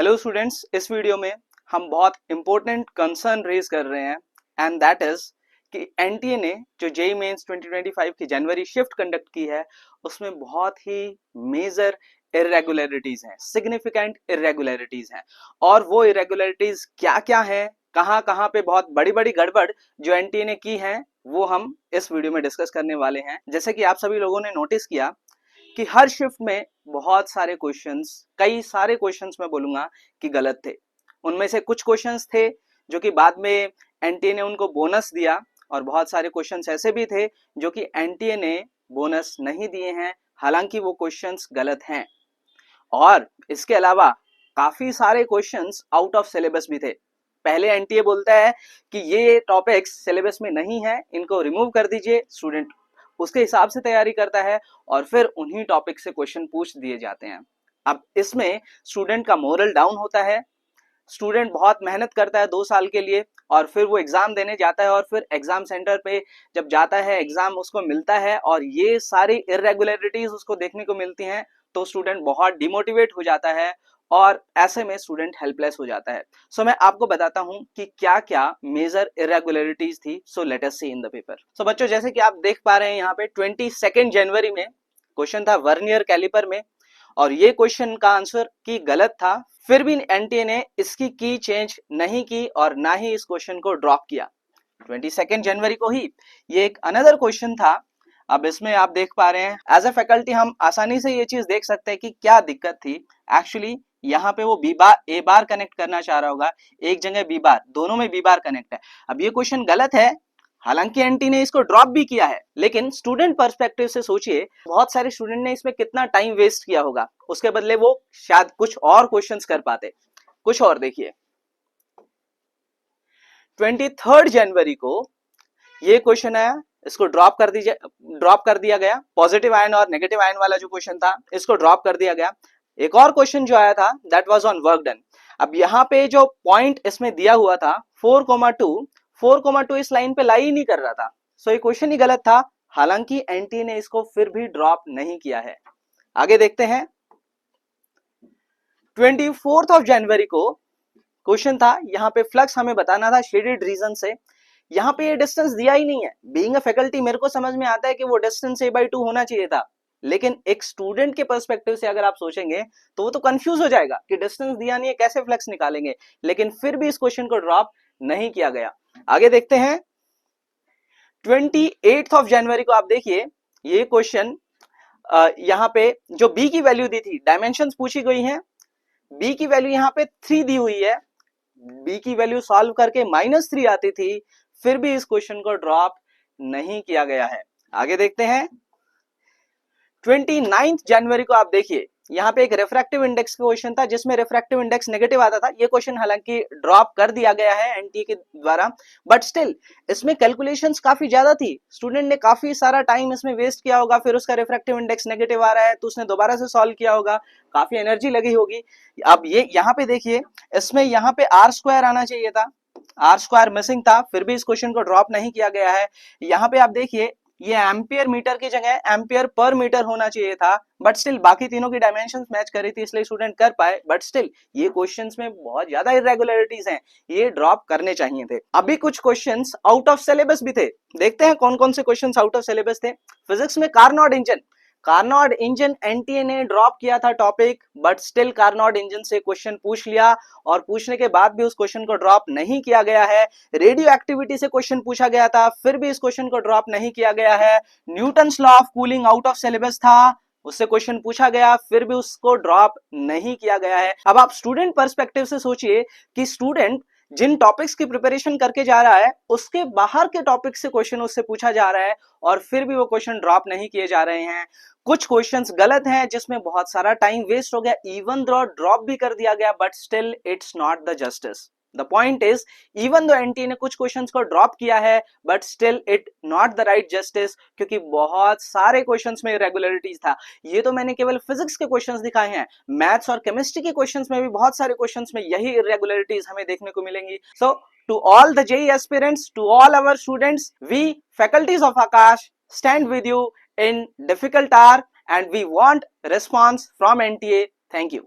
Hello students, इस video में हम बहुत इंपॉर्टेंट कंसर्न रेज कर रहे हैं एंड दैट इज कि एनटीए ने जो जेईई मेंस 2025 की जनवरी शिफ्ट कंडक्ट की है उसमें बहुत ही मेजर इरेगुलरिटीज हैं, सिग्निफिकेंट इरेगुलरिटीज हैं। और वो इरेगुलरिटीज क्या क्या हैं, कहां कहां पे बहुत बड़ी बड़ी गड़बड़ जो एनटीए ने की है वो हम इस वीडियो में डिस्कस करने वाले हैं। जैसे कि आप सभी लोगों ने नोटिस किया कि हर शिफ्ट में बहुत सारे क्वेश्चंस, कई सारे क्वेश्चंस मैं बोलूंगा कि गलत थे। उनमें से कुछ क्वेश्चंस थे जो कि बाद में एनटीए ने उनको बोनस दिया और बहुत सारे क्वेश्चंस ऐसे भी थे जो कि एनटीए ने बोनस नहीं दिए हैं, हालांकि वो क्वेश्चंस गलत हैं। और इसके अलावा काफी सारे क्वेश्चंस आउट ऑफ सिलेबस भी थे। पहले एनटीए बोलता है कि ये टॉपिक्स सिलेबस में नहीं है, इनको रिमूव कर दीजिए, स्टूडेंट उसके हिसाब से तैयारी करता है और फिर उन्हीं टॉपिक से क्वेश्चन पूछ दिए जाते हैं। अब इसमें स्टूडेंट का मोरल डाउन होता है। स्टूडेंट बहुत मेहनत करता है 2 साल के लिए और फिर वो एग्जाम देने जाता है और फिर एग्जाम सेंटर पे जब जाता है, एग्जाम उसको मिलता है और ये सारी इरेगुलरिटीज उसको देखने को मिलती हैं तो स्टूडेंट बहुत डिमोटिवेट हो जाता है और ऐसे में स्टूडेंट हेल्पलेस हो जाता है। सो मैं आपको बताता हूं कि क्या क्या मेजर इरेगुलरिटीज थी। So let us see in the paper. So बच्चों, जैसे कि आप देख पा रहे हैं यहाँ पे 22 जनवरी में क्वेश्चन था वर्नियर कैलिपर में और ये क्वेश्चन का आंसर की गलत था। फिर भी एनटीए ने इसकी की चेंज नहीं की और ना ही इस क्वेश्चन को ड्रॉप किया। 22 जनवरी को ही ये एक अनदर क्वेश्चन था। अब इसमें आप देख पा रहे हैं एज अ फैकल्टी हम आसानी से ये चीज देख सकते हैं कि क्या दिक्कत थी। एक्चुअली यहाँ पे वो बी बार ए बार कनेक्ट करना चाह रहा होगा, एक जगह बी बार, दोनों में बी बार कनेक्ट है। अब ये क्वेश्चन गलत है, हालांकि एनटी ने इसको ड्रॉप भी किया है, लेकिन स्टूडेंट पर्सपेक्टिव से सोचिए, बहुत सारे स्टूडेंट ने इसमें कितना टाइम वेस्ट किया होगा, उसके बदले वो शायद कुछ और क्वेश्चंस कर पाते। कुछ और देखिए, 23 जनवरी को ये क्वेश्चन आया, इसको ड्रॉप कर दिया गया। पॉजिटिव आयन और नेगेटिव आयन वाला जो क्वेश्चन था इसको ड्रॉप कर दिया गया। एक और क्वेश्चन जो आया था that was on work done. अब यहाँ पे जो पॉइंट इसमें दिया हुआ था 4,2 इस लाइन पे लाई ही नहीं कर रहा था, सो ये क्वेश्चन ही गलत था। हालांकि एनटी ने इसको फिर भी ड्रॉप नहीं किया है। आगे देखते हैं, 24 जनवरी को क्वेश्चन था, यहाँ पे फ्लक्स हमें बताना था शेडेड रीजन से। यहाँ पे ये डिस्टेंस दिया ही नहीं है। बीइंग अ फैकल्टी मेरे को समझ में आता है कि वो डिस्टेंस a/2 होना चाहिए था, लेकिन एक स्टूडेंट के पर्सपेक्टिव से अगर आप सोचेंगे तो वो तो कंफ्यूज हो जाएगा कि डिस्टेंस दिया नहीं है, कैसे फ्लक्स निकालेंगे। लेकिन फिर भी इस क्वेश्चन को ड्रॉप नहीं किया गया। आगे देखते हैं, 28 जनवरी को आप देखिए, ये क्वेश्चन यहाँ पे जो बी की वैल्यू दी थी, डायमेंशंस पूछी गई हैं, बी की वैल्यू यहाँ पे 3 दी हुई है, बी की वैल्यू सॉल्व करके -3 आती थी, फिर भी इस क्वेश्चन को ड्रॉप नहीं किया गया है। आगे देखते हैं, 29 जनवरी को आप देखिए, यहाँ पे एक रिफ्रैक्टिव इंडेक्स का क्वेश्चन था जिसमें रिफ्रैक्टिव इंडेक्स नेगेटिव आता था। ये क्वेश्चन हालांकि ड्रॉप कर दिया गया है एनटीए के द्वारा, बट स्टिल इसमें कैलकुलेशंस काफी ज्यादा थी। स्टूडेंट ने काफी सारा टाइम इसमें वेस्ट किया होगा, फिर उसका रिफ्रैक्टिव इंडेक्स नेगेटिव आ रहा है तो उसने दोबारा से सॉल्व किया होगा, काफी एनर्जी लगी होगी। अब ये यहाँ पे देखिए, इसमें यहाँ पे r² आना चाहिए था, r² मिसिंग था, फिर भी इस क्वेश्चन को ड्रॉप नहीं किया गया है। यहाँ पे आप देखिए, ये एम्पियर मीटर की जगह एम्पियर पर मीटर होना चाहिए था, बट स्टिल बाकी तीनों की डायमेंशंस मैच करी थी इसलिए स्टूडेंट कर पाए, बट स्टिल ये क्वेश्चंस में बहुत ज्यादा इरेगुलरिटीज हैं, ये ड्रॉप करने चाहिए थे। अभी कुछ क्वेश्चंस आउट ऑफ सिलेबस भी थे, देखते हैं कौन कौन से क्वेश्चंस आउट ऑफ सिलेबस थे। फिजिक्स में कार्नोट इंजन एनटीए ने ड्रॉप किया था topic, but still Carnot engine से क्वेश्चन पूछ लिया और पूछने के बाद भी उस क्वेश्चन को ड्रॉप नहीं किया गया है। रेडियो एक्टिविटी से क्वेश्चन पूछा गया था, फिर भी इस क्वेश्चन को ड्रॉप नहीं किया गया है। Newton's law of cooling out of syllabus था, उससे क्वेश्चन पूछा गया, फिर भी उसको ड्रॉप नहीं किया गया है। अब आप स्टूडेंट पर्सपेक्टिव से सोचिए कि स्टूडेंट जिन टॉपिक्स की प्रिपरेशन करके जा रहा है उसके बाहर के टॉपिक से क्वेश्चन उससे पूछा जा रहा है और फिर भी वो क्वेश्चन ड्रॉप नहीं किए जा रहे हैं। कुछ क्वेश्चंस गलत हैं जिसमें बहुत सारा टाइम वेस्ट हो गया, इवन दो ड्रॉप भी कर दिया गया, but still it's not the justice. The point is, even though NTA ने कुछ क्वेश्चंस को ड्रॉप किया है, but still it not the right justice, क्योंकि बहुत सारे क्वेश्चंस में इरेगुलरिटीज था। ये तो मैंने केवल फिजिक्स के क्वेश्चंस दिखाए हैं, मैथ्स और केमिस्ट्री के क्वेश्चंस में भी बहुत सारे क्वेश्चंस में यही इरेगुलरिटीज हमें देखने को मिलेंगी। So to all the JEE aspirants, to all our students, we faculties of Aakash stand with you in difficult hour and we want response from NTA. Thank you.